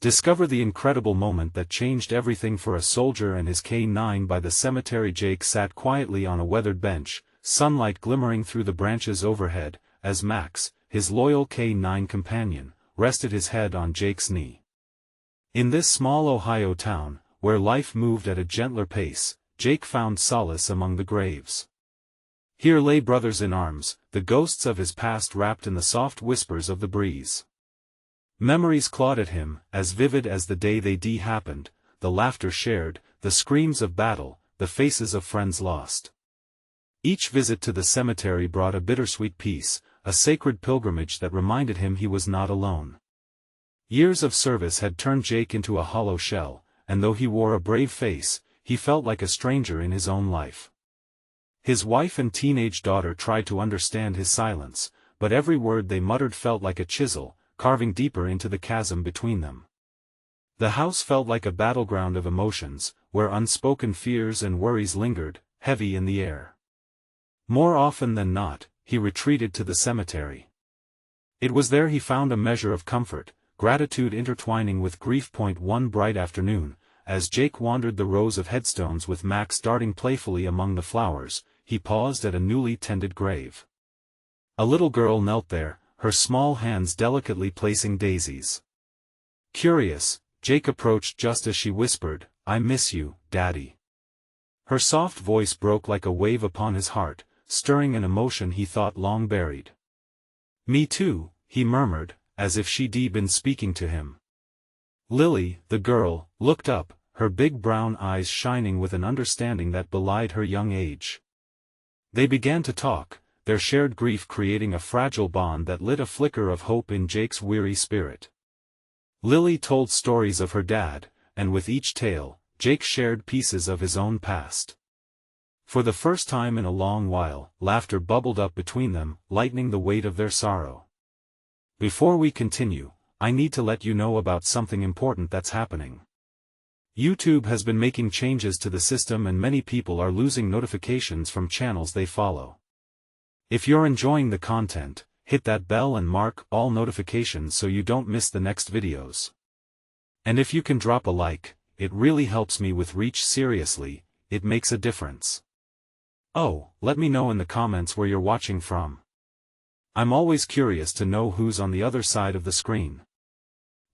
Discover the incredible moment that changed everything for a soldier and his K9. By the cemetery. Jake sat quietly on a weathered bench, sunlight glimmering through the branches overhead, as Max, his loyal K9 companion, rested his head on Jake's knee. In this small Ohio town, where life moved at a gentler pace, Jake found solace among the graves. Here lay brothers in arms, the ghosts of his past wrapped in the soft whispers of the breeze. Memories clawed at him, as vivid as the day they happened, the laughter shared, the screams of battle, the faces of friends lost. Each visit to the cemetery brought a bittersweet peace, a sacred pilgrimage that reminded him he was not alone. Years of service had turned Jake into a hollow shell, and though he wore a brave face, he felt like a stranger in his own life. His wife and teenage daughter tried to understand his silence, but every word they muttered felt like a chisel, carving deeper into the chasm between them. The house felt like a battleground of emotions, where unspoken fears and worries lingered, heavy in the air. More often than not, he retreated to the cemetery. It was there he found a measure of comfort, gratitude intertwining with grief. One bright afternoon, as Jake wandered the rows of headstones with Max darting playfully among the flowers, he paused at a newly tended grave. A little girl knelt there, her small hands delicately placing daisies. Curious, Jake approached just as she whispered, "I miss you, Daddy." Her soft voice broke like a wave upon his heart, stirring an emotion he thought long buried. "Me too," he murmured, as if she'd been speaking to him. Lily, the girl, looked up, her big brown eyes shining with an understanding that belied her young age. They began to talk, their shared grief creating a fragile bond that lit a flicker of hope in Jake's weary spirit. Lily told stories of her dad, and with each tale, Jake shared pieces of his own past. For the first time in a long while, laughter bubbled up between them, lightening the weight of their sorrow. Before we continue, I need to let you know about something important that's happening. YouTube has been making changes to the system and many people are losing notifications from channels they follow. If you're enjoying the content, hit that bell and mark all notifications so you don't miss the next videos. And if you can drop a like, it really helps me with reach. Seriously, it makes a difference. Oh, let me know in the comments where you're watching from. I'm always curious to know who's on the other side of the screen.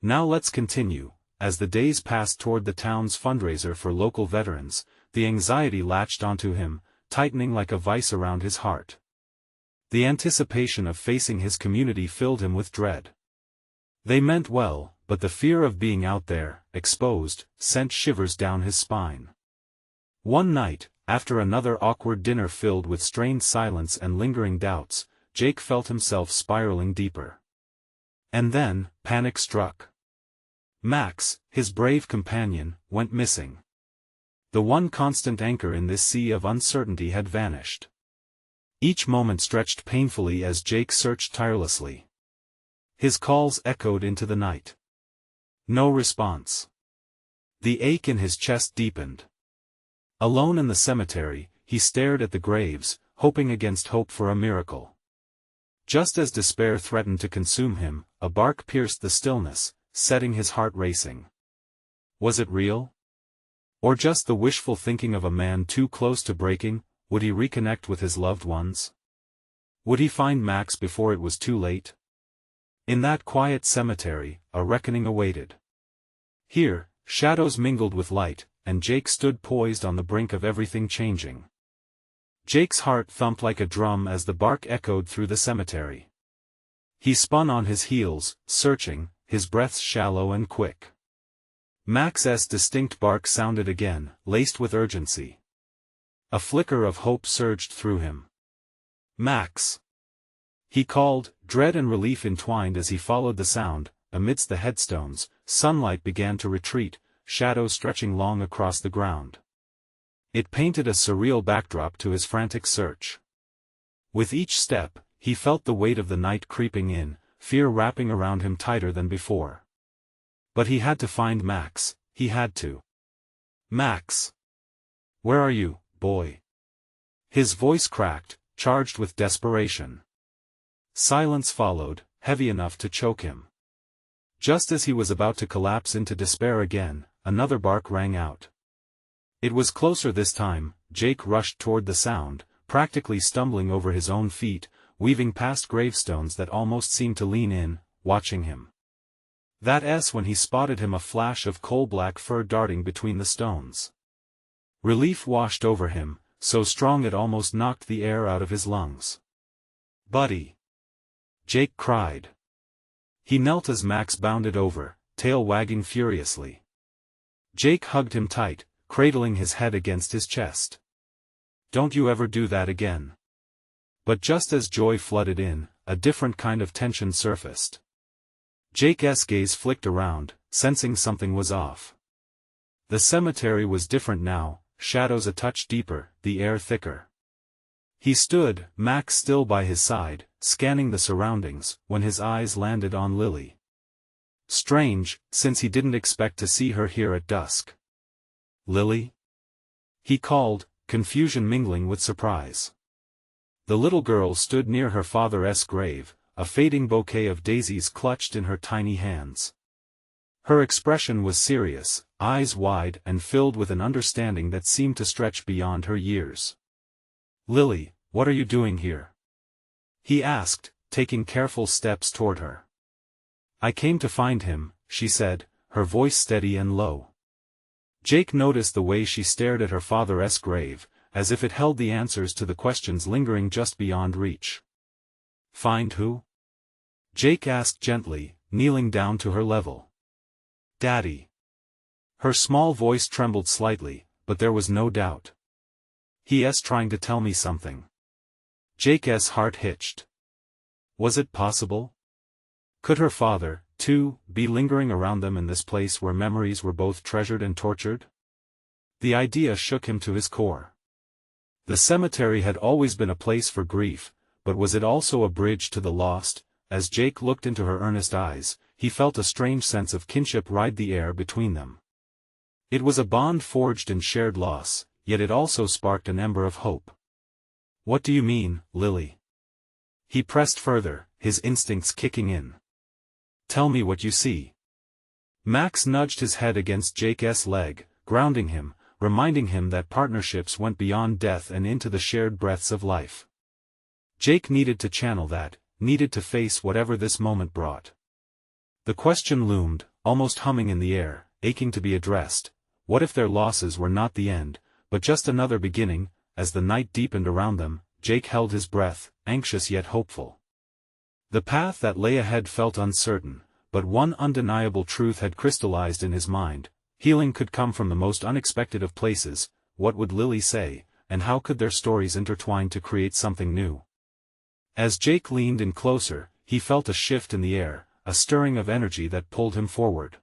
Now let's continue. As the days passed toward the town's fundraiser for local veterans, the anxiety latched onto him, tightening like a vice around his heart. The anticipation of facing his community filled him with dread. They meant well, but the fear of being out there, exposed, sent shivers down his spine. One night, after another awkward dinner filled with strained silence and lingering doubts, Jake felt himself spiraling deeper. And then, panic struck. Max, his brave companion, went missing. The one constant anchor in this sea of uncertainty had vanished. Each moment stretched painfully as Jake searched tirelessly. His calls echoed into the night. No response. The ache in his chest deepened. Alone in the cemetery, he stared at the graves, hoping against hope for a miracle. Just as despair threatened to consume him, a bark pierced the stillness, setting his heart racing. Was it real? Or just the wishful thinking of a man too close to breaking? Would he reconnect with his loved ones? Would he find Max before it was too late? In that quiet cemetery, a reckoning awaited. Here, shadows mingled with light, and Jake stood poised on the brink of everything changing. Jake's heart thumped like a drum as the bark echoed through the cemetery. He spun on his heels, searching, his breaths shallow and quick. Max's distinct bark sounded again, laced with urgency. A flicker of hope surged through him. "Max!" he called, dread and relief entwined as he followed the sound. Amidst the headstones, sunlight began to retreat, shadows stretching long across the ground. It painted a surreal backdrop to his frantic search. With each step, he felt the weight of the night creeping in, fear wrapping around him tighter than before. But he had to find Max, he had to. "Max! Where are you, boy?" His voice cracked, charged with desperation. Silence followed, heavy enough to choke him. Just as he was about to collapse into despair again, another bark rang out. It was closer this time. Jake rushed toward the sound, practically stumbling over his own feet, weaving past gravestones that almost seemed to lean in, watching him. When he spotted him, a flash of coal-black fur darting between the stones. Relief washed over him, so strong it almost knocked the air out of his lungs. "Buddy!" Jake cried. He knelt as Max bounded over, tail wagging furiously. Jake hugged him tight, cradling his head against his chest. "Don't you ever do that again." But just as joy flooded in, a different kind of tension surfaced. Jake's gaze flicked around, sensing something was off. The cemetery was different now, shadows a touch deeper, the air thicker. He stood, Max still by his side, scanning the surroundings, when his eyes landed on Lily. Strange, since he didn't expect to see her here at dusk. "Lily?" he called, confusion mingling with surprise. The little girl stood near her father's grave, a fading bouquet of daisies clutched in her tiny hands. Her expression was serious, eyes wide and filled with an understanding that seemed to stretch beyond her years. "Lily, what are you doing here?" he asked, taking careful steps toward her. "I came to find him," she said, her voice steady and low. Jake noticed the way she stared at her father's grave, as if it held the answers to the questions lingering just beyond reach. "Find who?" Jake asked gently, kneeling down to her level. "Daddy." Her small voice trembled slightly, but there was no doubt. "He's trying to tell me something." Jake's heart hitched. Was it possible? Could her father, too, be lingering around them in this place where memories were both treasured and tortured? The idea shook him to his core. The cemetery had always been a place for grief, but was it also a bridge to the lost? As Jake looked into her earnest eyes, he felt a strange sense of kinship ride the air between them. It was a bond forged in shared loss, yet it also sparked an ember of hope. "What do you mean, Lily?" He pressed further, his instincts kicking in. "Tell me what you see." Max nudged his head against Jake's leg, grounding him, reminding him that partnerships went beyond death and into the shared breaths of life. Jake needed to channel that, needed to face whatever this moment brought. The question loomed, almost humming in the air, aching to be addressed. What if their losses were not the end, but just another beginning? As the night deepened around them, Jake held his breath, anxious yet hopeful. The path that lay ahead felt uncertain, but one undeniable truth had crystallized in his mind: healing could come from the most unexpected of places. What would Lily say, and how could their stories intertwine to create something new? As Jake leaned in closer, he felt a shift in the air, a stirring of energy that pulled him forward.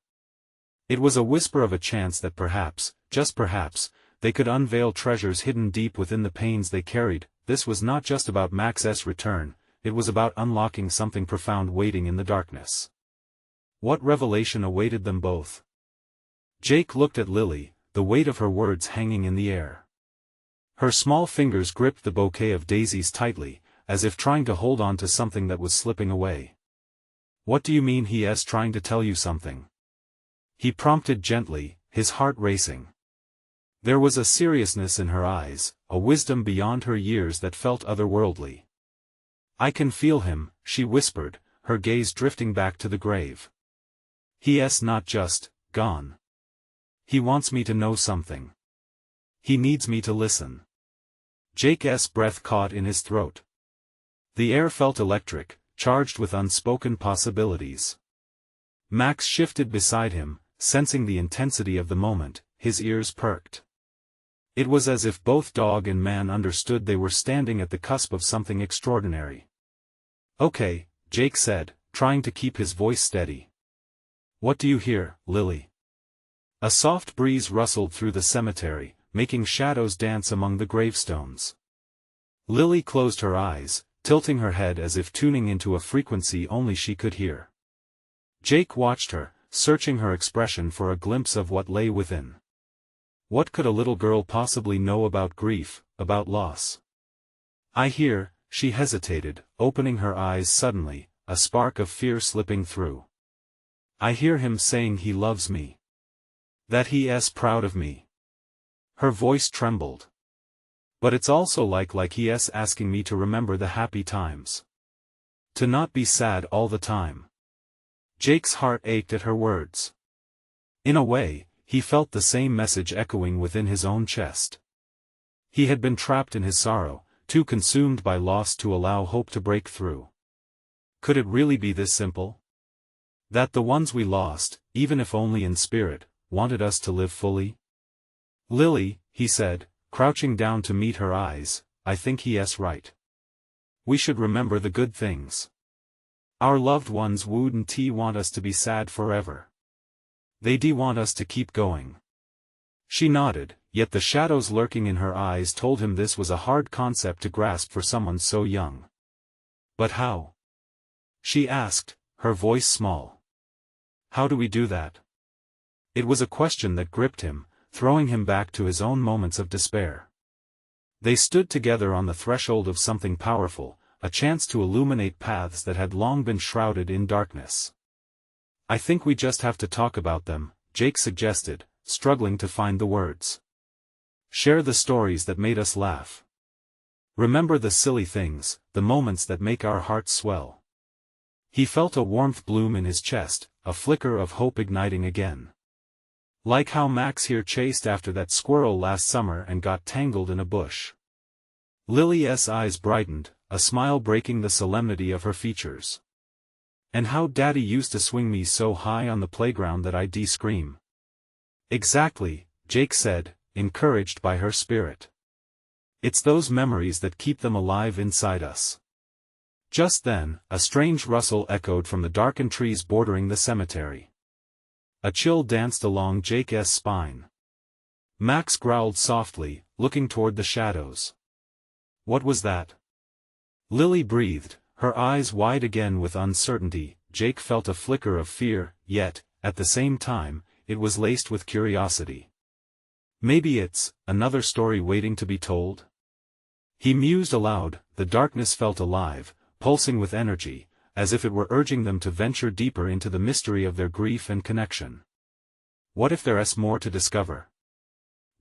It was a whisper of a chance that perhaps, just perhaps, they could unveil treasures hidden deep within the pains they carried. This was not just about Max's return, it was about unlocking something profound waiting in the darkness. What revelation awaited them both? Jake looked at Lily, the weight of her words hanging in the air. Her small fingers gripped the bouquet of daisies tightly, as if trying to hold on to something that was slipping away. "What do you mean he's trying to tell you something?" he prompted gently, his heart racing. There was a seriousness in her eyes, a wisdom beyond her years that felt otherworldly. "I can feel him," she whispered, her gaze drifting back to the grave. "He's not just gone. He wants me to know something. He needs me to listen." Jake's breath caught in his throat. The air felt electric, charged with unspoken possibilities. Max shifted beside him, sensing the intensity of the moment, his ears perked. It was as if both dog and man understood they were standing at the cusp of something extraordinary. "Okay," Jake said, trying to keep his voice steady. "What do you hear, Lily?" A soft breeze rustled through the cemetery, making shadows dance among the gravestones. Lily closed her eyes, tilting her head as if tuning into a frequency only she could hear. Jake watched her, searching her expression for a glimpse of what lay within. What could a little girl possibly know about grief, about loss? "I hear," she hesitated, opening her eyes suddenly, a spark of fear slipping through. I hear him saying he loves me. That he's proud of me. Her voice trembled. But it's also like he's asking me to remember the happy times. To not be sad all the time. Jake's heart ached at her words. In a way, he felt the same message echoing within his own chest. He had been trapped in his sorrow, too consumed by loss to allow hope to break through. Could it really be this simple? That the ones we lost, even if only in spirit, wanted us to live fully? Lily, he said, crouching down to meet her eyes, I think he's right. We should remember the good things. Our loved ones wouldn't want us to be sad forever. They'd want us to keep going. She nodded, yet the shadows lurking in her eyes told him this was a hard concept to grasp for someone so young. But how? She asked, her voice small. How do we do that? It was a question that gripped him, throwing him back to his own moments of despair. They stood together on the threshold of something powerful, a chance to illuminate paths that had long been shrouded in darkness. I think we just have to talk about them, Jake suggested, struggling to find the words. Share the stories that made us laugh. Remember the silly things, the moments that make our hearts swell. He felt a warmth bloom in his chest, a flicker of hope igniting again. Like how Max here chased after that squirrel last summer and got tangled in a bush. Lily's eyes brightened, a smile breaking the solemnity of her features. And how Daddy used to swing me so high on the playground that I'd scream. Exactly, Jake said, encouraged by her spirit. It's those memories that keep them alive inside us. Just then, a strange rustle echoed from the darkened trees bordering the cemetery. A chill danced along Jake's spine. Max growled softly, looking toward the shadows. What was that? Lily breathed, her eyes wide again with uncertainty. Jake felt a flicker of fear, yet, at the same time, it was laced with curiosity. Maybe it's another story waiting to be told? He mused aloud. The darkness felt alive, pulsing with energy, as if it were urging them to venture deeper into the mystery of their grief and connection. What if there's more to discover?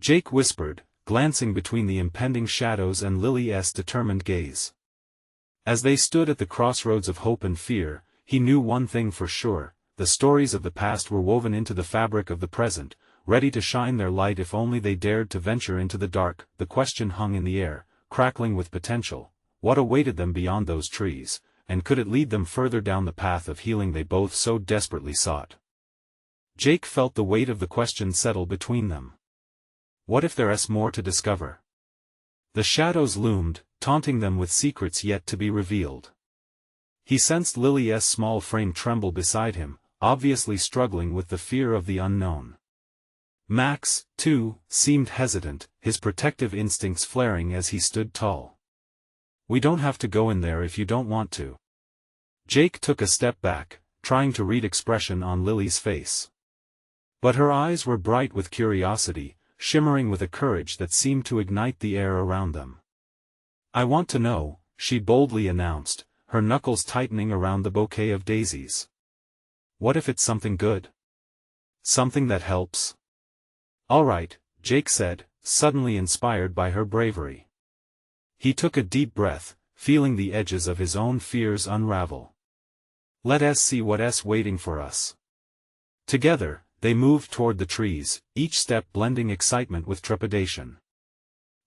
Jake whispered, glancing between the impending shadows and Lily's determined gaze. As they stood at the crossroads of hope and fear, he knew one thing for sure: the stories of the past were woven into the fabric of the present, ready to shine their light if only they dared to venture into the dark. The question hung in the air, crackling with potential. What awaited them beyond those trees, and could it lead them further down the path of healing they both so desperately sought? Jake felt the weight of the question settle between them. What if there's more to discover? The shadows loomed, taunting them with secrets yet to be revealed. He sensed Lily's small frame tremble beside him, obviously struggling with the fear of the unknown. Max, too, seemed hesitant, his protective instincts flaring as he stood tall. We don't have to go in there if you don't want to. Jake took a step back, trying to read expression on Lily's face. But her eyes were bright with curiosity, shimmering with a courage that seemed to ignite the air around them. I want to know, she boldly announced, her knuckles tightening around the bouquet of daisies. What if it's something good? Something that helps? All right, Jake said, suddenly inspired by her bravery. He took a deep breath, feeling the edges of his own fears unravel. Let us see what's waiting for us. Together, they moved toward the trees, each step blending excitement with trepidation.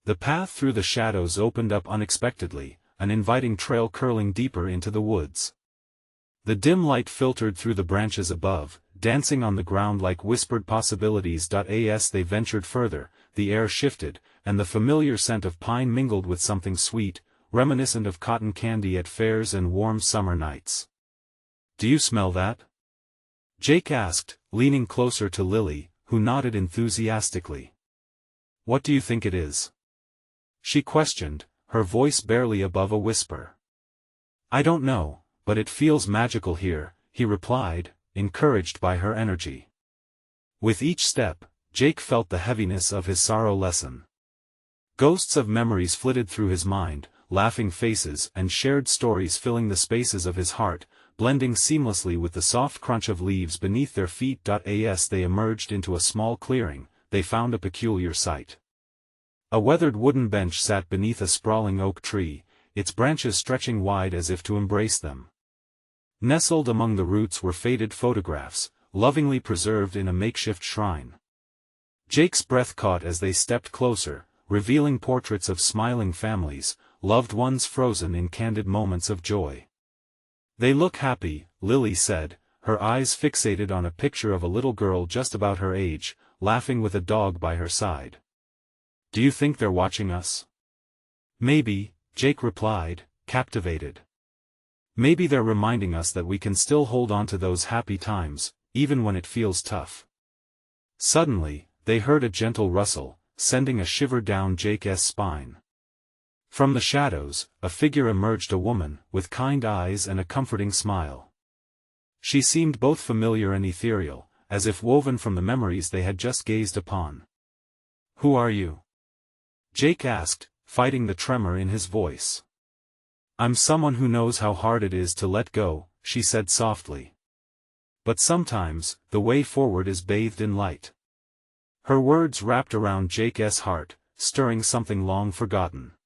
The path through the shadows opened up unexpectedly, an inviting trail curling deeper into the woods. The dim light filtered through the branches above, dancing on the ground like whispered possibilities. As they ventured further, the air shifted, and the familiar scent of pine mingled with something sweet, reminiscent of cotton candy at fairs and warm summer nights. Do you smell that? Jake asked, leaning closer to Lily, who nodded enthusiastically. What do you think it is? She questioned, her voice barely above a whisper. I don't know, but it feels magical here, he replied, encouraged by her energy. With each step, Jake felt the heaviness of his sorrow lessen. Ghosts of memories flitted through his mind, laughing faces and shared stories filling the spaces of his heart, blending seamlessly with the soft crunch of leaves beneath their feet. As they emerged into a small clearing, they found a peculiar sight. A weathered wooden bench sat beneath a sprawling oak tree, its branches stretching wide as if to embrace them. Nestled among the roots were faded photographs, lovingly preserved in a makeshift shrine. Jake's breath caught as they stepped closer, revealing portraits of smiling families, loved ones frozen in candid moments of joy. "They look happy," Lily said, her eyes fixated on a picture of a little girl just about her age, laughing with a dog by her side. "Do you think they're watching us?" "Maybe," Jake replied, captivated. "Maybe they're reminding us that we can still hold on to those happy times, even when it feels tough." Suddenly, they heard a gentle rustle, sending a shiver down Jake's spine. From the shadows, a figure emerged, a woman, with kind eyes and a comforting smile. She seemed both familiar and ethereal, as if woven from the memories they had just gazed upon. "Who are you?" Jake asked, fighting the tremor in his voice. "I'm someone who knows how hard it is to let go," she said softly. "But sometimes, the way forward is bathed in light." Her words wrapped around Jake's heart, stirring something long forgotten.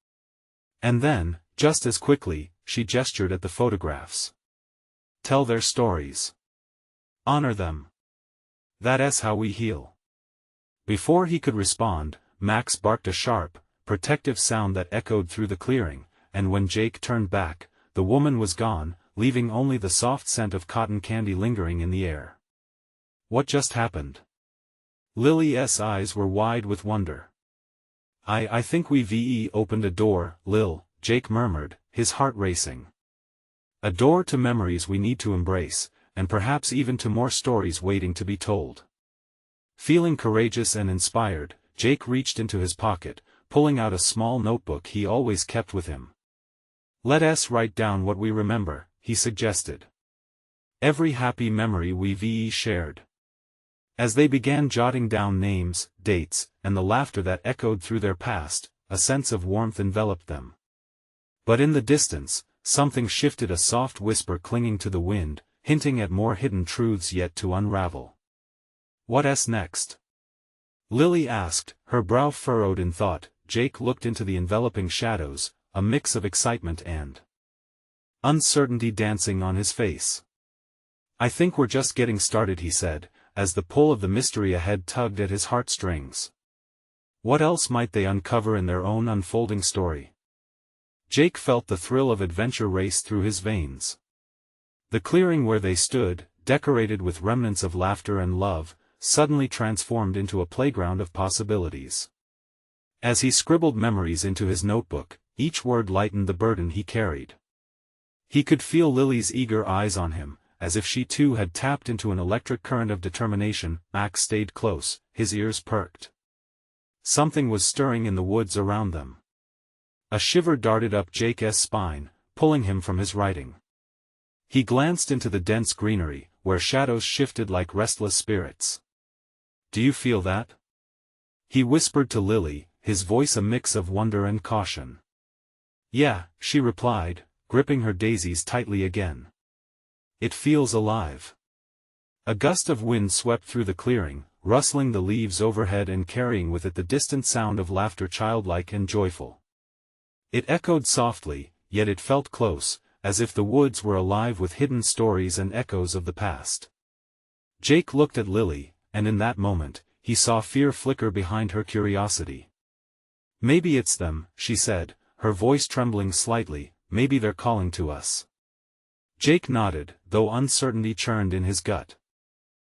And then, just as quickly, she gestured at the photographs. "Tell their stories. Honor them. That's how we heal." Before he could respond, Max barked a sharp, protective sound that echoed through the clearing, and when Jake turned back, the woman was gone, leaving only the soft scent of cotton candy lingering in the air. "What just happened?" Lily's eyes were wide with wonder. I think we opened a door, Lil," Jake murmured, his heart racing. "A door to memories we need to embrace, and perhaps even to more stories waiting to be told." Feeling courageous and inspired, Jake reached into his pocket, pulling out a small notebook he always kept with him. "Let us write down what we remember," he suggested. "Every happy memory we've shared." As they began jotting down names, dates, and the laughter that echoed through their past, a sense of warmth enveloped them. But in the distance, something shifted, a soft whisper clinging to the wind, hinting at more hidden truths yet to unravel. "What's next?" Lily asked, her brow furrowed in thought. Jake looked into the enveloping shadows, a mix of excitement and uncertainty dancing on his face. "I think we're just getting started," he said, as the pull of the mystery ahead tugged at his heartstrings. What else might they uncover in their own unfolding story? Jake felt the thrill of adventure race through his veins. The clearing where they stood, decorated with remnants of laughter and love, suddenly transformed into a playground of possibilities. As he scribbled memories into his notebook, each word lightened the burden he carried. He could feel Lily's eager eyes on him, as if she too had tapped into an electric current of determination. Max stayed close, his ears perked. Something was stirring in the woods around them. A shiver darted up Jake's spine, pulling him from his writing. He glanced into the dense greenery, where shadows shifted like restless spirits. "Do you feel that?" he whispered to Lily, his voice a mix of wonder and caution. "Yeah," she replied, gripping her daisies tightly again. "It feels alive." A gust of wind swept through the clearing, rustling the leaves overhead and carrying with it the distant sound of laughter, childlike and joyful. It echoed softly, yet it felt close, as if the woods were alive with hidden stories and echoes of the past. Jake looked at Lily, and in that moment, he saw fear flicker behind her curiosity. "Maybe it's them," she said, her voice trembling slightly. "Maybe they're calling to us." Jake nodded, though uncertainty churned in his gut.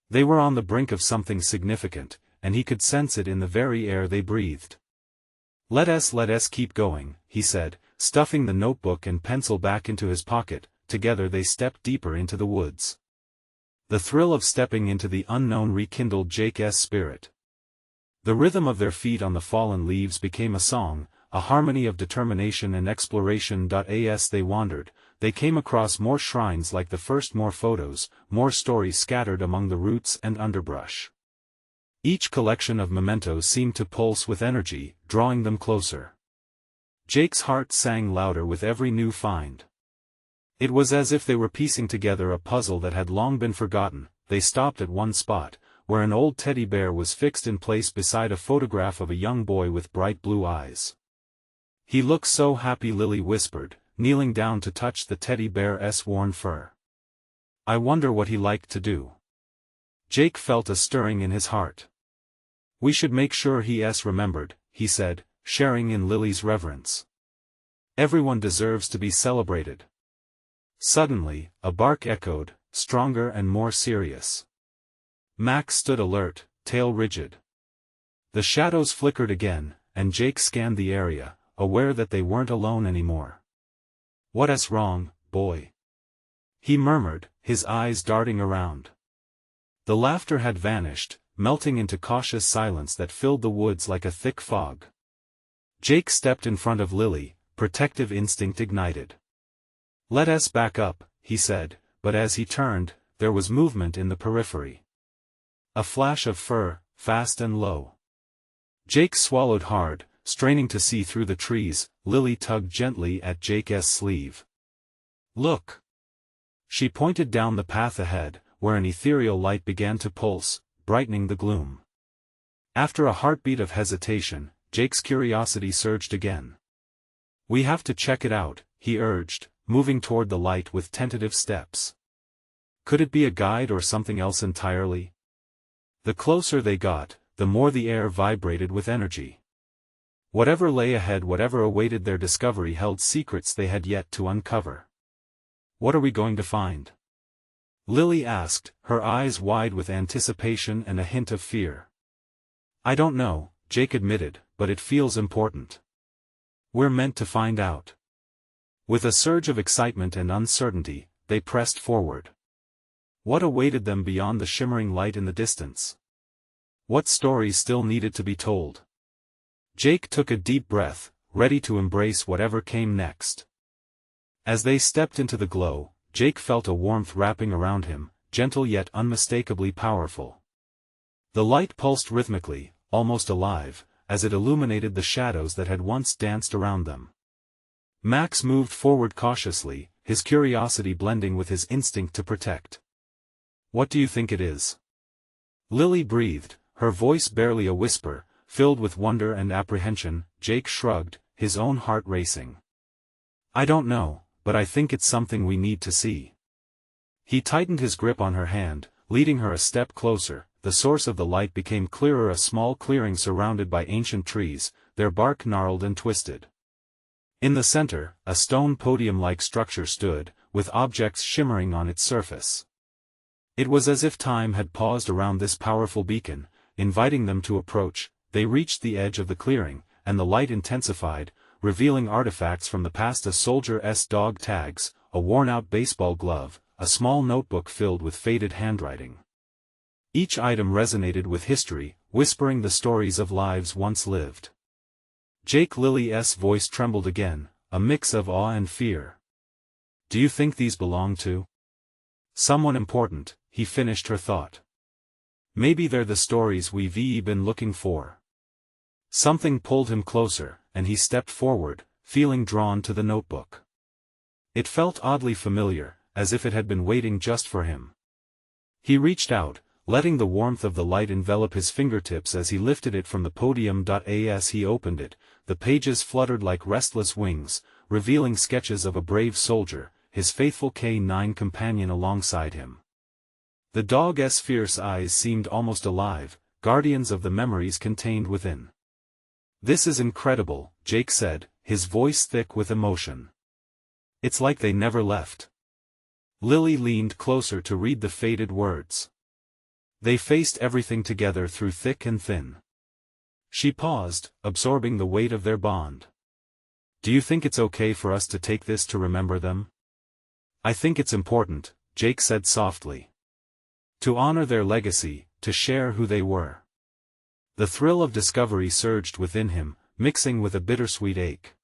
They were on the brink of something significant, and he could sense it in the very air they breathed. Let us keep going," he said, stuffing the notebook and pencil back into his pocket. Together they stepped deeper into the woods. The thrill of stepping into the unknown rekindled Jake's spirit. The rhythm of their feet on the fallen leaves became a song, a harmony of determination and exploration. As they wandered, they came across more shrines like the first, more photos, more stories scattered among the roots and underbrush. Each collection of mementos seemed to pulse with energy, drawing them closer. Jake's heart sang louder with every new find. It was as if they were piecing together a puzzle that had long been forgotten. They stopped at one spot, where an old teddy bear was fixed in place beside a photograph of a young boy with bright blue eyes. "He looks so happy," Lily whispered, kneeling down to touch the teddy bear's worn fur. "I wonder what he liked to do." Jake felt a stirring in his heart. "We should make sure he's remembered," he said, sharing in Lily's reverence. "Everyone deserves to be celebrated." Suddenly, a bark echoed, stronger and more serious. Max stood alert, tail rigid. The shadows flickered again, and Jake scanned the area, aware that they weren't alone anymore. "What's wrong, boy?" he murmured, his eyes darting around. The laughter had vanished, melting into cautious silence that filled the woods like a thick fog. Jake stepped in front of Lily, protective instinct ignited. "Let us back up," he said, but as he turned, there was movement in the periphery. A flash of fur, fast and low. Jake swallowed hard, straining to see through the trees. Lily tugged gently at Jake's sleeve. "Look!" She pointed down the path ahead, where an ethereal light began to pulse, brightening the gloom. After a heartbeat of hesitation, Jake's curiosity surged again. "We have to check it out," he urged, moving toward the light with tentative steps. Could it be a guide or something else entirely? The closer they got, the more the air vibrated with energy. Whatever lay ahead, whatever awaited their discovery, held secrets they had yet to uncover. "What are we going to find?" Lily asked, her eyes wide with anticipation and a hint of fear. "I don't know," Jake admitted, "but it feels important. We're meant to find out." With a surge of excitement and uncertainty, they pressed forward. What awaited them beyond the shimmering light in the distance? What stories still needed to be told? Jake took a deep breath, ready to embrace whatever came next. As they stepped into the glow, Jake felt a warmth wrapping around him, gentle yet unmistakably powerful. The light pulsed rhythmically, almost alive, as it illuminated the shadows that had once danced around them. Max moved forward cautiously, his curiosity blending with his instinct to protect. "What do you think it is?" Lily breathed, her voice barely a whisper, filled with wonder and apprehension. Jake shrugged, his own heart racing. "I don't know, but I think it's something we need to see." He tightened his grip on her hand, leading her a step closer. The source of the light became clearer, a small clearing surrounded by ancient trees, their bark gnarled and twisted. In the center, a stone podium-like structure stood, with objects shimmering on its surface. It was as if time had paused around this powerful beacon, inviting them to approach. They reached the edge of the clearing, and the light intensified, revealing artifacts from the past: a soldier's dog tags, a worn-out baseball glove, a small notebook filled with faded handwriting. Each item resonated with history, whispering the stories of lives once lived. Lily's voice trembled again, a mix of awe and fear. "Do you think these belong to someone important?" he finished her thought. "Maybe they're the stories we've been looking for." Something pulled him closer, and he stepped forward, feeling drawn to the notebook. It felt oddly familiar, as if it had been waiting just for him. He reached out, letting the warmth of the light envelop his fingertips as he lifted it from the podium. As he opened it, the pages fluttered like restless wings, revealing sketches of a brave soldier, his faithful K9 companion alongside him. The dog's fierce eyes seemed almost alive, guardians of the memories contained within. "This is incredible," Jake said, his voice thick with emotion. "It's like they never left." Lily leaned closer to read the faded words. They faced everything together through thick and thin. She paused, absorbing the weight of their bond. "Do you think it's okay for us to take this to remember them?" "I think it's important," Jake said softly. "To honor their legacy, to share who they were." The thrill of discovery surged within him, mixing with a bittersweet ache.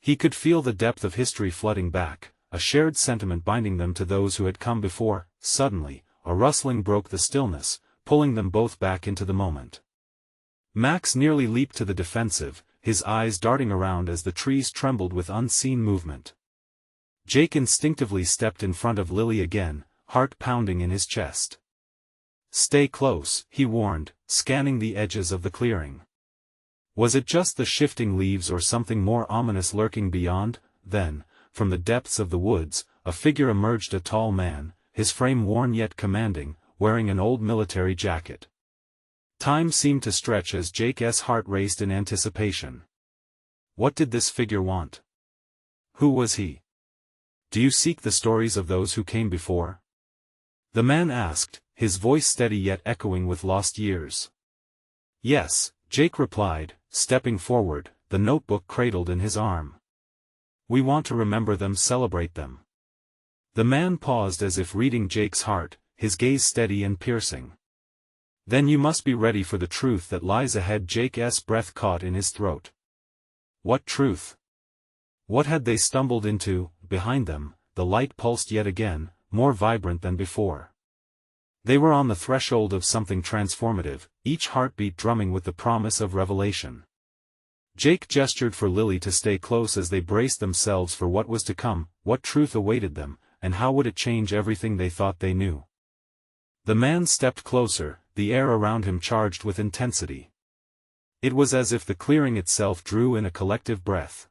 He could feel the depth of history flooding back, a shared sentiment binding them to those who had come before. Suddenly, a rustling broke the stillness, pulling them both back into the moment. Max nearly leaped to the defensive, his eyes darting around as the trees trembled with unseen movement. Jake instinctively stepped in front of Lily again, heart pounding in his chest. "Stay close," he warned, scanning the edges of the clearing. Was it just the shifting leaves or something more ominous lurking beyond? Then, from the depths of the woods, a figure emerged, a tall man, his frame worn yet commanding, wearing an old military jacket. Time seemed to stretch as Jake's heart raced in anticipation. What did this figure want? Who was he? "Do you seek the stories of those who came before?" the man asked, his voice steady yet echoing with lost years. "Yes," Jake replied, stepping forward, the notebook cradled in his arm. "We want to remember them, celebrate them." The man paused as if reading Jake's heart, his gaze steady and piercing. "Then you must be ready for the truth that lies ahead." Jake's breath caught in his throat. What truth? What had they stumbled into? Behind them, the light pulsed yet again, more vibrant than before. They were on the threshold of something transformative, each heartbeat drumming with the promise of revelation. Jake gestured for Lily to stay close as they braced themselves for what was to come. What truth awaited them, and how would it change everything they thought they knew? The man stepped closer, the air around him charged with intensity. It was as if the clearing itself drew in a collective breath.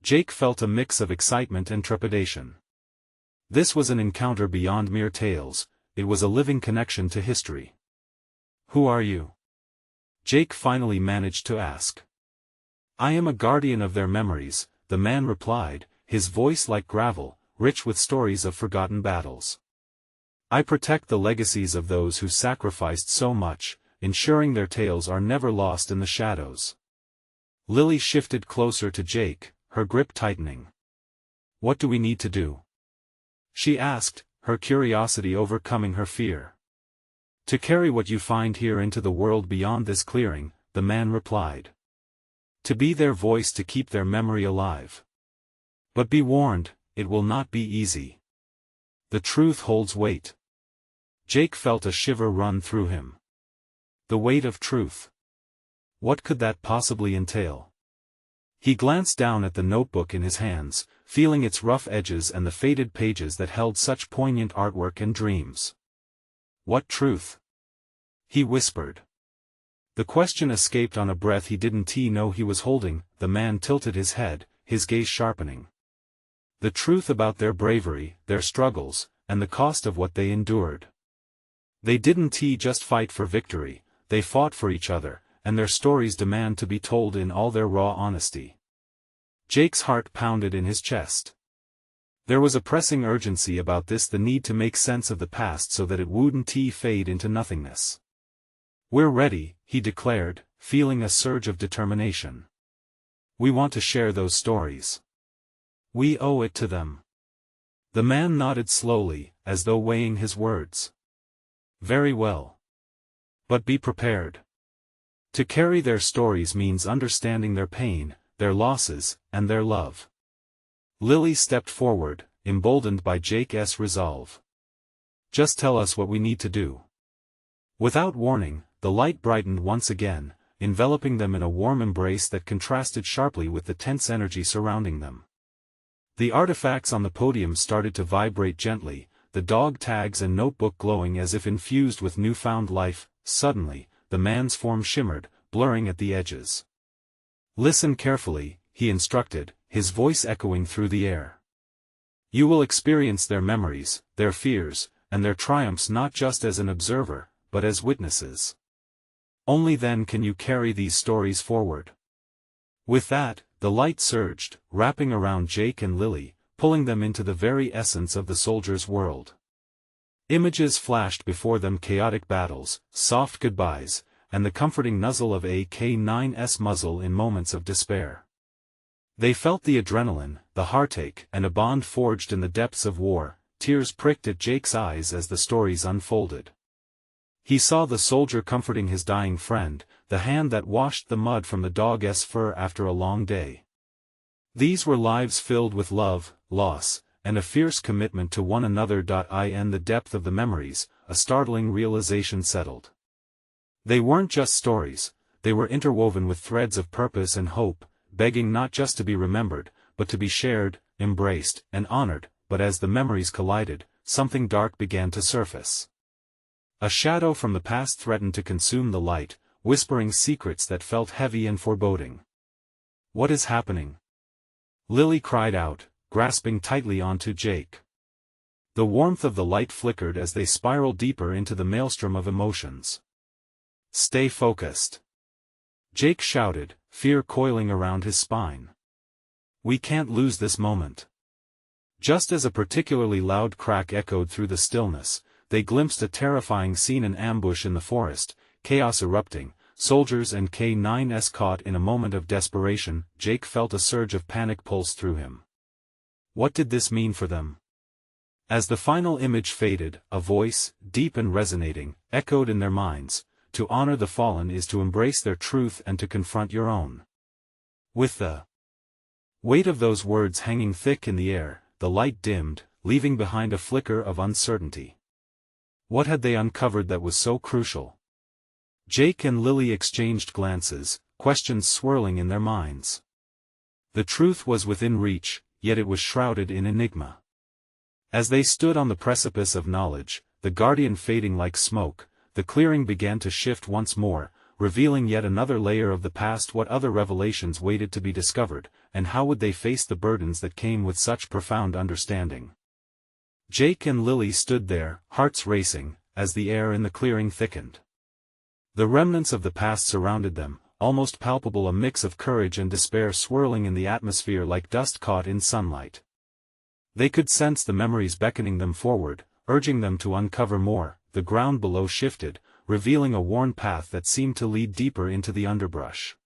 Jake felt a mix of excitement and trepidation. This was an encounter beyond mere tales, it was a living connection to history. "Who are you?" Jake finally managed to ask. "I am a guardian of their memories," the man replied, his voice like gravel, rich with stories of forgotten battles. "I protect the legacies of those who sacrificed so much, ensuring their tales are never lost in the shadows." Lily shifted closer to Jake, her grip tightening. "What do we need to do?" she asked, her curiosity overcoming her fear. "To carry what you find here into the world beyond this clearing," the man replied. "To be their voice, to keep their memory alive. But be warned, it will not be easy. The truth holds weight." Jake felt a shiver run through him. The weight of truth. What could that possibly entail? He glanced down at the notebook in his hands, feeling its rough edges and the faded pages that held such poignant artwork and dreams. "What truth?" he whispered. The question escaped on a breath. He didn't know he was holding. The man tilted his head, his gaze sharpening. "The truth about their bravery, their struggles, and the cost of what they endured. They didn't just fight for victory, they fought for each other, and their stories demand to be told in all their raw honesty." Jake's heart pounded in his chest. There was a pressing urgency about this, the need to make sense of the past so that it wouldn't fade into nothingness. "We're ready," he declared, feeling a surge of determination. "We want to share those stories. We owe it to them." The man nodded slowly, as though weighing his words. "Very well. But be prepared. To carry their stories means understanding their pain, their losses, and their love." Lily stepped forward, emboldened by Jake's resolve. "Just tell us what we need to do." Without warning, the light brightened once again, enveloping them in a warm embrace that contrasted sharply with the tense energy surrounding them. The artifacts on the podium started to vibrate gently, the dog tags and notebook glowing as if infused with newfound life. Suddenly, the man's form shimmered, blurring at the edges. "Listen carefully," he instructed, his voice echoing through the air. "You will experience their memories, their fears, and their triumphs not just as an observer, but as witnesses. Only then can you carry these stories forward." With that, the light surged, wrapping around Jake and Lily, pulling them into the very essence of the soldier's world. Images flashed before them: chaotic battles, soft goodbyes, and the comforting nuzzle of a K9's muzzle in moments of despair. They felt the adrenaline, the heartache, and a bond forged in the depths of war. Tears pricked at Jake's eyes as the stories unfolded. He saw the soldier comforting his dying friend, the hand that washed the mud from the dog's fur after a long day. These were lives filled with love, loss, and a fierce commitment to one another. In the depth of the memories, a startling realization settled. They weren't just stories, they were interwoven with threads of purpose and hope, begging not just to be remembered, but to be shared, embraced, and honored. But as the memories collided, something dark began to surface. A shadow from the past threatened to consume the light, whispering secrets that felt heavy and foreboding. "What is happening?" Lily cried out, grasping tightly onto Jake. The warmth of the light flickered as they spiraled deeper into the maelstrom of emotions. "Stay focused," Jake shouted, fear coiling around his spine. "We can't lose this moment." Just as a particularly loud crack echoed through the stillness, they glimpsed a terrifying scene: an ambush in the forest, chaos erupting, soldiers and K9s caught in a moment of desperation. Jake felt a surge of panic pulse through him. What did this mean for them? As the final image faded, a voice, deep and resonating, echoed in their minds: "To honor the fallen is to embrace their truth and to confront your own." With the weight of those words hanging thick in the air, the light dimmed, leaving behind a flicker of uncertainty. What had they uncovered that was so crucial? Jake and Lily exchanged glances, questions swirling in their minds. The truth was within reach, yet it was shrouded in enigma. As they stood on the precipice of knowledge, the guardian fading like smoke, the clearing began to shift once more, revealing yet another layer of the past. What other revelations waited to be discovered, and how would they face the burdens that came with such profound understanding? Jake and Lily stood there, hearts racing, as the air in the clearing thickened. The remnants of the past surrounded them, almost palpable, a mix of courage and despair swirling in the atmosphere like dust caught in sunlight. They could sense the memories beckoning them forward, urging them to uncover more. The ground below shifted, revealing a worn path that seemed to lead deeper into the underbrush.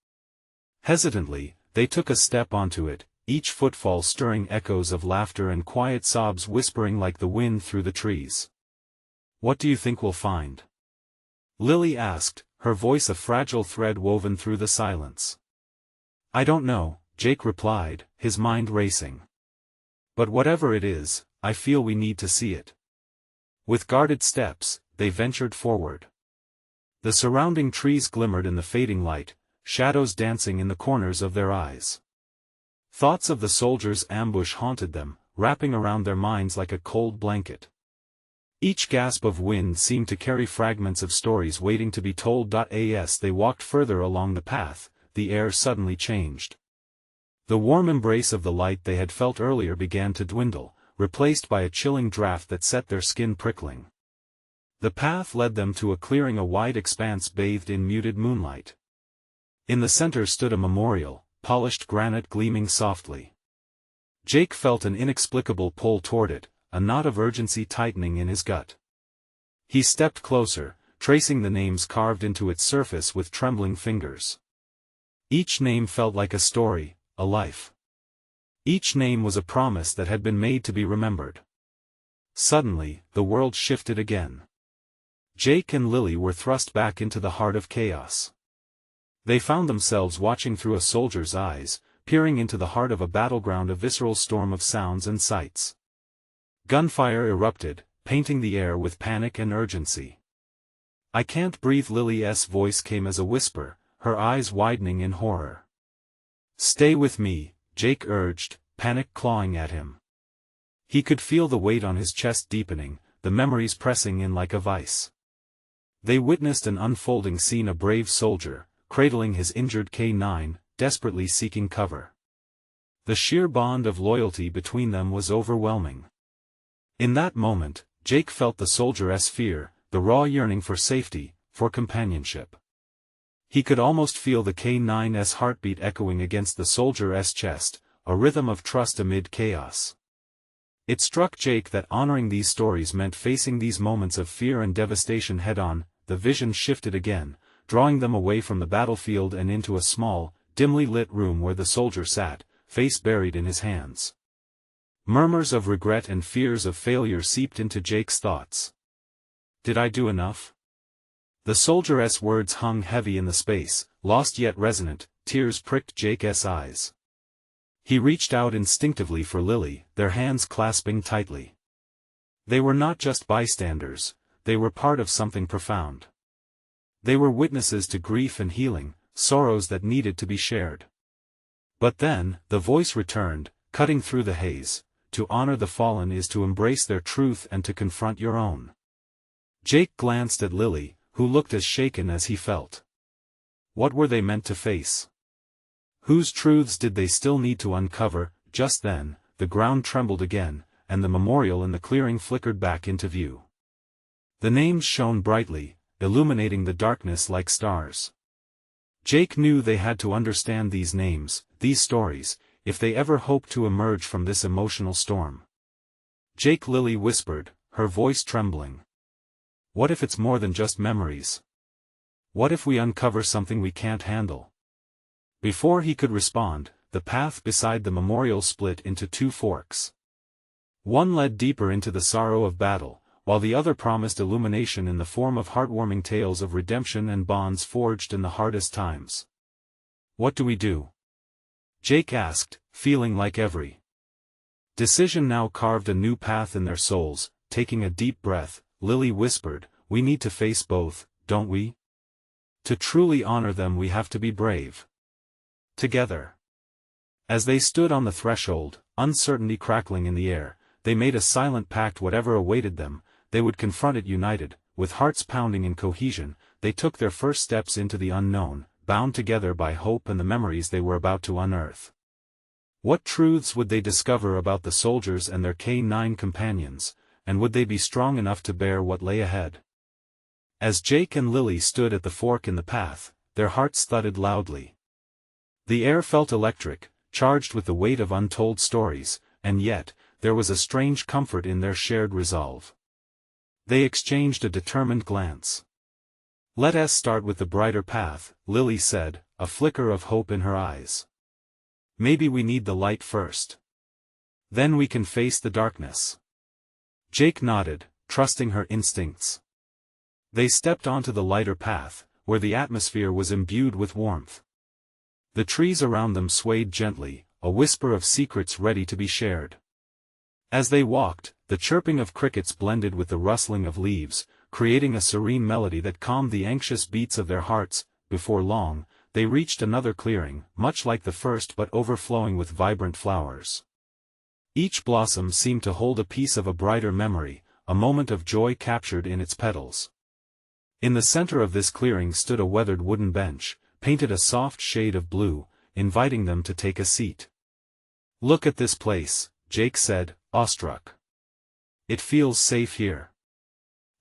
Hesitantly, they took a step onto it, each footfall stirring echoes of laughter and quiet sobs whispering like the wind through the trees. "What do you think we'll find?" Lily asked, her voice a fragile thread woven through the silence. "I don't know," Jake replied, his mind racing. "But whatever it is, I feel we need to see it." With guarded steps, they ventured forward. The surrounding trees glimmered in the fading light, shadows dancing in the corners of their eyes. Thoughts of the soldiers' ambush haunted them, wrapping around their minds like a cold blanket. Each gasp of wind seemed to carry fragments of stories waiting to be told. As they walked further along the path, the air suddenly changed. The warm embrace of the light they had felt earlier began to dwindle, replaced by a chilling draft that set their skin prickling. The path led them to a clearing, a wide expanse bathed in muted moonlight. In the center stood a memorial, polished granite gleaming softly. Jake felt an inexplicable pull toward it, a knot of urgency tightening in his gut. He stepped closer, tracing the names carved into its surface with trembling fingers. Each name felt like a story, a life. Each name was a promise that had been made to be remembered. Suddenly, the world shifted again. Jake and Lily were thrust back into the heart of chaos. They found themselves watching through a soldier's eyes, peering into the heart of a battleground, a visceral storm of sounds and sights. Gunfire erupted, painting the air with panic and urgency. "I can't breathe," Lily's voice came as a whisper, her eyes widening in horror. "Stay with me," Jake urged, panic clawing at him. He could feel the weight on his chest deepening, the memories pressing in like a vice. They witnessed an unfolding scene: a brave soldier, cradling his injured K9, desperately seeking cover. The sheer bond of loyalty between them was overwhelming. In that moment, Jake felt the soldier's fear, the raw yearning for safety, for companionship. He could almost feel the K9's heartbeat echoing against the soldier's chest, a rhythm of trust amid chaos. It struck Jake that honoring these stories meant facing these moments of fear and devastation head-on. The vision shifted again, drawing them away from the battlefield and into a small, dimly lit room where the soldier sat, face buried in his hands. Murmurs of regret and fears of failure seeped into Jake's thoughts. "Did I do enough?" The soldier's words hung heavy in the space, lost yet resonant. Tears pricked Jake's eyes. He reached out instinctively for Lily, their hands clasping tightly. They were not just bystanders, they were part of something profound. They were witnesses to grief and healing, sorrows that needed to be shared. But then, the voice returned, cutting through the haze. To honor the fallen is to embrace their truth and to confront your own. Jake glanced at Lily, who looked as shaken as he felt. What were they meant to face? Whose truths did they still need to uncover? Just then, the ground trembled again, and the memorial in the clearing flickered back into view. The names shone brightly, illuminating the darkness like stars. Jake knew they had to understand these names, these stories, if they ever hoped to emerge from this emotional storm. Jake, Lily whispered, her voice trembling. What if it's more than just memories? What if we uncover something we can't handle? Before he could respond, the path beside the memorial split into two forks. One led deeper into the sorrow of battle, while the other promised illumination in the form of heartwarming tales of redemption and bonds forged in the hardest times. What do we do? Jake asked, feeling like every decision now carved a new path in their souls. Taking a deep breath, Lily whispered, we need to face both, don't we? To truly honor them we have to be brave. Together. As they stood on the threshold, uncertainty crackling in the air, they made a silent pact. Whatever awaited them, they would confront it united. With hearts pounding in cohesion, they took their first steps into the unknown, bound together by hope and the memories they were about to unearth. What truths would they discover about the soldiers and their K-9 companions, and would they be strong enough to bear what lay ahead? As Jake and Lily stood at the fork in the path, their hearts thudded loudly. The air felt electric, charged with the weight of untold stories, and yet, there was a strange comfort in their shared resolve. They exchanged a determined glance. Let us start with the brighter path, Lily said, a flicker of hope in her eyes. Maybe we need the light first. Then we can face the darkness. Jake nodded, trusting her instincts. They stepped onto the lighter path, where the atmosphere was imbued with warmth. The trees around them swayed gently, a whisper of secrets ready to be shared. As they walked, the chirping of crickets blended with the rustling of leaves, creating a serene melody that calmed the anxious beats of their hearts. Before long, they reached another clearing, much like the first but overflowing with vibrant flowers. Each blossom seemed to hold a piece of a brighter memory, a moment of joy captured in its petals. In the center of this clearing stood a weathered wooden bench, painted a soft shade of blue, inviting them to take a seat. Look at this place, Jake said, awestruck. It feels safe here.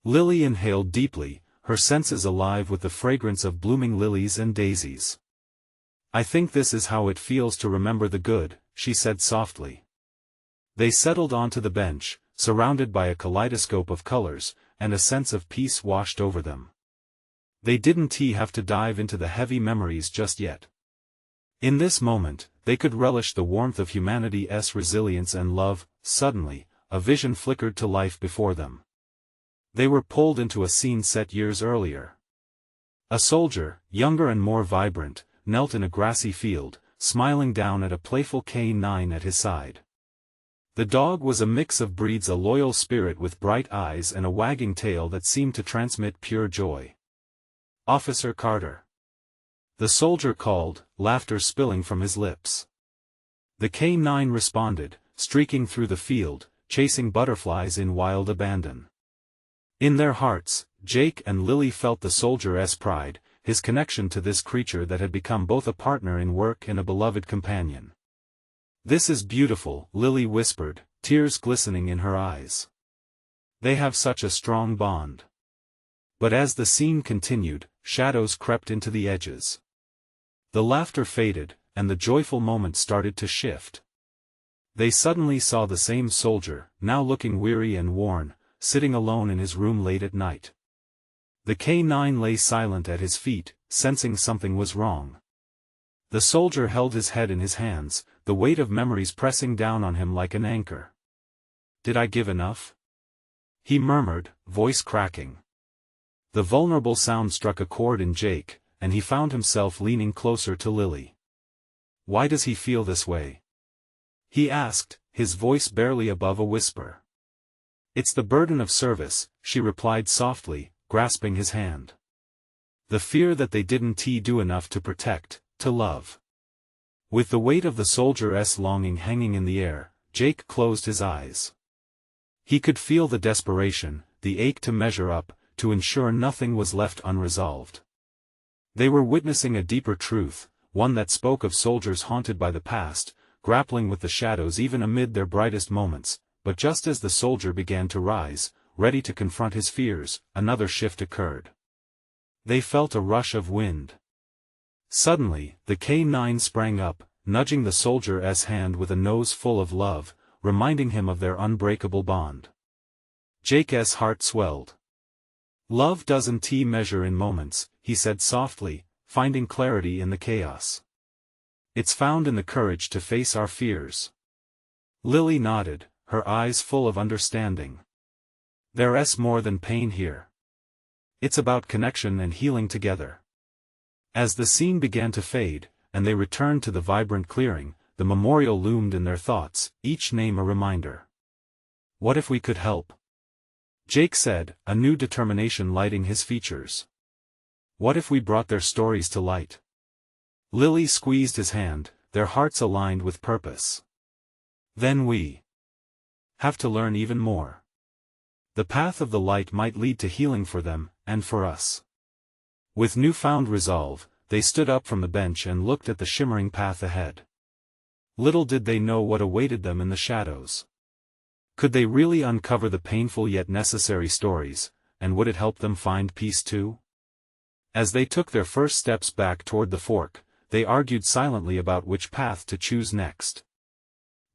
Lily inhaled deeply, her senses alive with the fragrance of blooming lilies and daisies. I think this is how it feels to remember the good, she said softly. They settled onto the bench, surrounded by a kaleidoscope of colors, and a sense of peace washed over them. They didn't have to dive into the heavy memories just yet. In this moment, they could relish the warmth of humanity's resilience and love. Suddenly, a vision flickered to life before them. They were pulled into a scene set years earlier. A soldier, younger and more vibrant, knelt in a grassy field, smiling down at a playful K-9 at his side. The dog was a mix of breeds, a loyal spirit with bright eyes and a wagging tail that seemed to transmit pure joy. Officer Carter. The soldier called, laughter spilling from his lips. The K-9 responded, streaking through the field, chasing butterflies in wild abandon. In their hearts, Jake and Lily felt the soldier's pride, his connection to this creature that had become both a partner in work and a beloved companion. This is beautiful, Lily whispered, tears glistening in her eyes. They have such a strong bond. But as the scene continued, shadows crept into the edges. The laughter faded, and the joyful moment started to shift. They suddenly saw the same soldier, now looking weary and worn, sitting alone in his room late at night. The K-9 lay silent at his feet, sensing something was wrong. The soldier held his head in his hands, the weight of memories pressing down on him like an anchor. Did I give enough? He murmured, voice cracking. The vulnerable sound struck a chord in Jake, and he found himself leaning closer to Lily. Why does he feel this way? He asked, his voice barely above a whisper. It's the burden of service, she replied softly, grasping his hand. The fear that they didn't do enough to protect, to love. With the weight of the soldier's longing hanging in the air, Jake closed his eyes. He could feel the desperation, the ache to measure up, to ensure nothing was left unresolved. They were witnessing a deeper truth, one that spoke of soldiers haunted by the past, grappling with the shadows even amid their brightest moments, but just as the soldier began to rise, ready to confront his fears, another shift occurred. They felt a rush of wind. Suddenly, the K9 sprang up, nudging the soldier's hand with a nose full of love, reminding him of their unbreakable bond. Jake's heart swelled. "Love doesn't measure in moments," he said softly, finding clarity in the chaos. "It's found in the courage to face our fears." Lily nodded, her eyes full of understanding. "There's more than pain here. It's about connection and healing together." As the scene began to fade, and they returned to the vibrant clearing, the memorial loomed in their thoughts, each name a reminder. "What if we could help?" Jake said, a new determination lighting his features. "What if we brought their stories to light?" Lily squeezed his hand, their hearts aligned with purpose. "Then we have to learn even more. The path of the light might lead to healing for them, and for us." With newfound resolve, they stood up from the bench and looked at the shimmering path ahead. Little did they know what awaited them in the shadows. Could they really uncover the painful yet necessary stories, and would it help them find peace too? As they took their first steps back toward the fork, they argued silently about which path to choose next.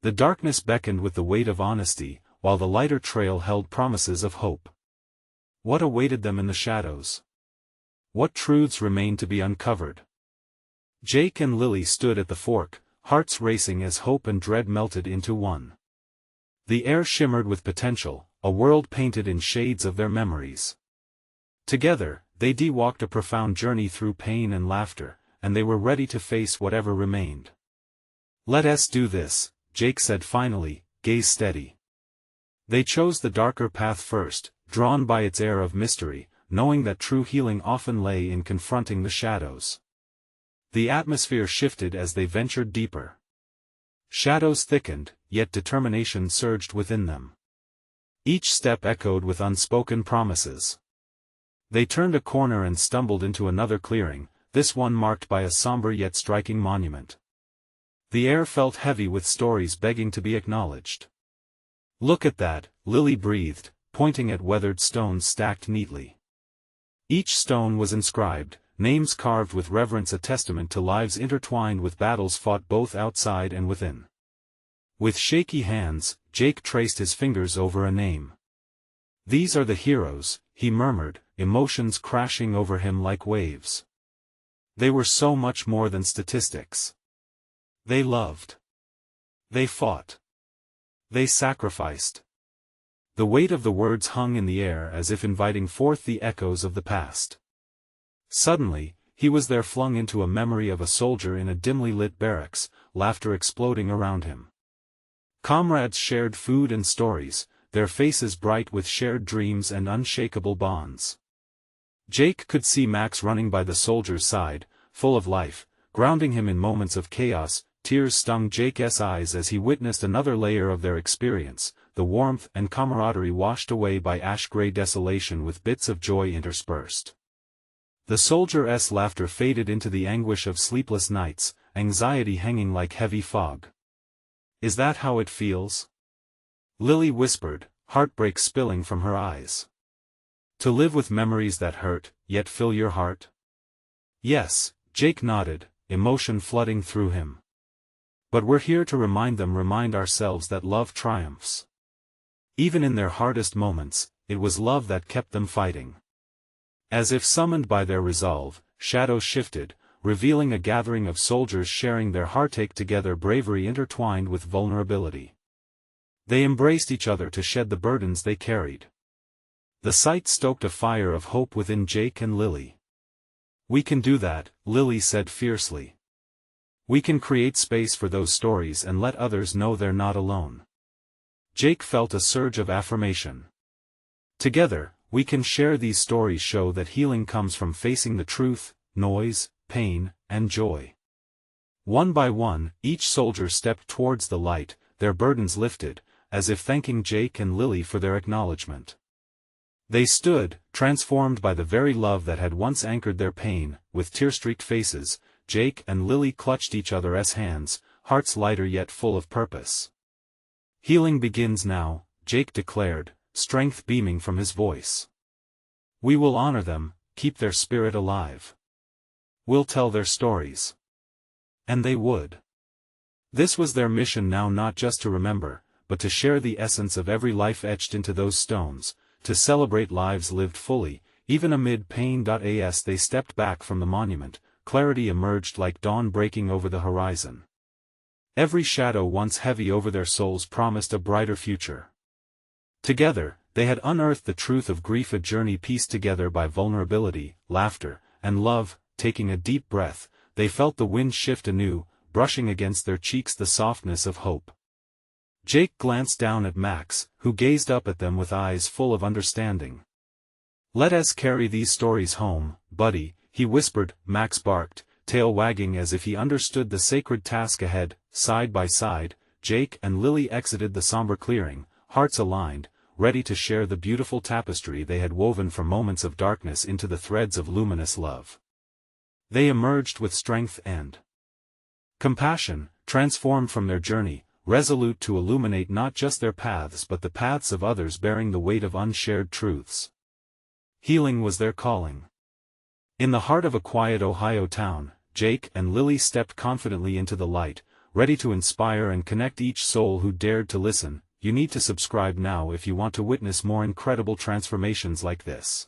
The darkness beckoned with the weight of honesty, while the lighter trail held promises of hope. What awaited them in the shadows? What truths remained to be uncovered? Jake and Lily stood at the fork, hearts racing as hope and dread melted into one. The air shimmered with potential, a world painted in shades of their memories. Together, they walked a profound journey through pain and laughter, and they were ready to face whatever remained. "Let us do this," Jake said finally, gaze steady. They chose the darker path first, drawn by its air of mystery, knowing that true healing often lay in confronting the shadows. The atmosphere shifted as they ventured deeper. Shadows thickened, yet determination surged within them. Each step echoed with unspoken promises. They turned a corner and stumbled into another clearing, this one marked by a somber yet striking monument. The air felt heavy with stories begging to be acknowledged. "Look at that," Lily breathed, pointing at weathered stones stacked neatly. Each stone was inscribed, names carved with reverence, a testament to lives intertwined with battles fought both outside and within. With shaky hands, Jake traced his fingers over a name. "These are the heroes," he murmured, emotions crashing over him like waves. They were so much more than statistics. They loved. They fought. They sacrificed. The weight of the words hung in the air as if inviting forth the echoes of the past. Suddenly, he was there, flung into a memory of a soldier in a dimly lit barracks, laughter exploding around him. Comrades shared food and stories, their faces bright with shared dreams and unshakable bonds. Jake could see Max running by the soldier's side, full of life, grounding him in moments of chaos. Tears stung Jake's eyes as he witnessed another layer of their experience, the warmth and camaraderie washed away by ash-gray desolation with bits of joy interspersed. The soldier's laughter faded into the anguish of sleepless nights, anxiety hanging like heavy fog. "Is that how it feels?" Lily whispered, heartbreak spilling from her eyes. "To live with memories that hurt, yet fill your heart?" "Yes," Jake nodded, emotion flooding through him. "But we're here to remind ourselves that love triumphs. Even in their hardest moments, it was love that kept them fighting." As if summoned by their resolve, shadows shifted, revealing a gathering of soldiers sharing their heartache together, bravery intertwined with vulnerability. They embraced each other to shed the burdens they carried. The sight stoked a fire of hope within Jake and Lily. "We can do that," Lily said fiercely. "We can create space for those stories and let others know they're not alone." Jake felt a surge of affirmation. "Together, we can share these stories, show that healing comes from facing the truth, noise, pain, and joy." One by one, each soldier stepped towards the light, their burdens lifted, as if thanking Jake and Lily for their acknowledgement. They stood, transformed by the very love that had once anchored their pain. With tear-streaked faces, Jake and Lily clutched each other's hands, hearts lighter yet full of purpose. "Healing begins now," Jake declared, strength beaming from his voice. "We will honor them, keep their spirit alive. We'll tell their stories." And they would. This was their mission now, not just to remember, but to share the essence of every life etched into those stones, to celebrate lives lived fully, even amid pain. As they stepped back from the monument, clarity emerged like dawn breaking over the horizon. Every shadow once heavy over their souls promised a brighter future. Together, they had unearthed the truth of grief, a journey pieced together by vulnerability, laughter, and love. Taking a deep breath, they felt the wind shift anew, brushing against their cheeks the softness of hope. Jake glanced down at Max, who gazed up at them with eyes full of understanding. "Let us carry these stories home, buddy," he whispered. Max barked, tail wagging as if he understood the sacred task ahead. Side by side, Jake and Lily exited the somber clearing, hearts aligned, ready to share the beautiful tapestry they had woven from moments of darkness into the threads of luminous love. They emerged with strength and compassion, transformed from their journey, resolute to illuminate not just their paths but the paths of others, bearing the weight of unshared truths. Healing was their calling. In the heart of a quiet Ohio town, Jake and Lily stepped confidently into the light, ready to inspire and connect each soul who dared to listen. You need to subscribe now if you want to witness more incredible transformations like this.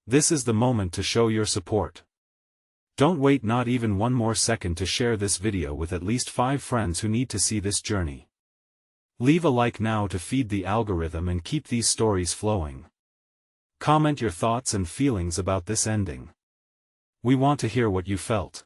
This is the moment to show your support. Don't wait not even one more second to share this video with at least 5 friends who need to see this journey. Leave a like now to feed the algorithm and keep these stories flowing. Comment your thoughts and feelings about this ending. We want to hear what you felt.